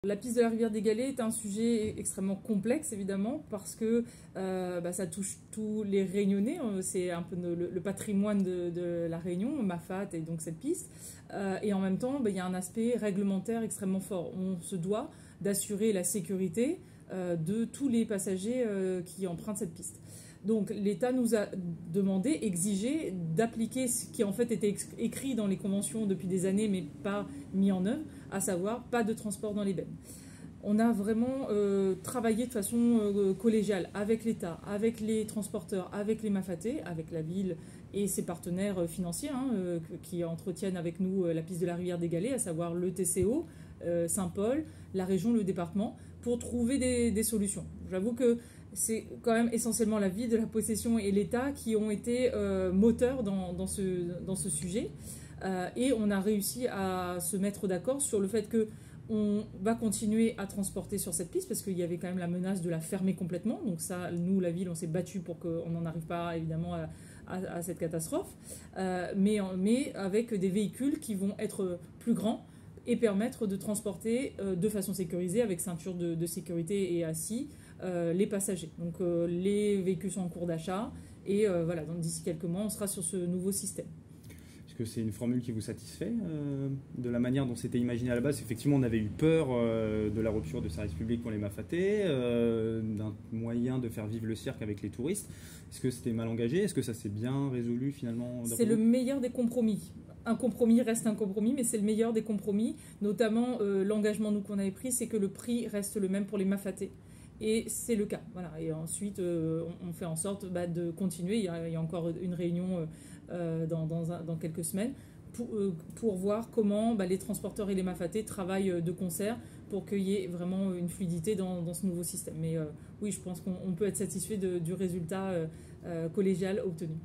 la piste de la rivière des Galets est un sujet extrêmement complexe, évidemment, parce que ça touche tous les Réunionnais. C'est un peu le patrimoine de la Réunion, Mafate et donc cette piste. Et en même temps, il y a un aspect réglementaire extrêmement fort. On se doit d'assurer la sécurité de tous les passagers qui empruntent cette piste. Donc l'État nous a demandé, exigé d'appliquer ce qui en fait était écrit dans les conventions depuis des années mais pas mis en œuvre, à savoir pas de transport dans les bennes. On a vraiment travaillé de façon collégiale avec l'État, avec les transporteurs, avec les Mafatais, avec la ville et ses partenaires financiers qui entretiennent avec nous la piste de la rivière des Galets, à savoir le TCO, Saint-Paul, la région, le département, pour trouver des solutions. J'avoue que c'est quand même essentiellement la ville de la possession et l'État qui ont été moteurs dans ce sujet. Et on a réussi à se mettre d'accord sur le fait qu'on va continuer à transporter sur cette piste parce qu'il y avait quand même la menace de la fermer complètement. Donc ça, nous, la ville, on s'est battu pour qu'on n'en arrive pas évidemment à cette catastrophe. Mais avec des véhicules qui vont être plus grands et permettre de transporter de façon sécurisée avec ceinture de sécurité et assis les passagers. Donc les véhicules sont en cours d'achat et voilà, donc d'ici quelques mois, on sera sur ce nouveau système. Est-ce que c'est une formule qui vous satisfait de la manière dont c'était imaginé à la base? Effectivement, on avait eu peur de la rupture de service public pour les Mafatais, d'un moyen de faire vivre le cirque avec les touristes. Est-ce que c'était mal engagé? Est-ce que ça s'est bien résolu finalement? C'est le meilleur des compromis. Un compromis reste un compromis, mais c'est le meilleur des compromis. Notamment, l'engagement qu'on avait pris, c'est que le prix reste le même pour les Mafatais. Et c'est le cas. Voilà. Et ensuite, on fait en sorte de continuer. Il y a encore une réunion dans quelques semaines pour voir comment les transporteurs et les Mafatais travaillent de concert pour qu'il y ait vraiment une fluidité dans ce nouveau système. Mais oui, je pense qu'on peut être satisfait du résultat collégial obtenu.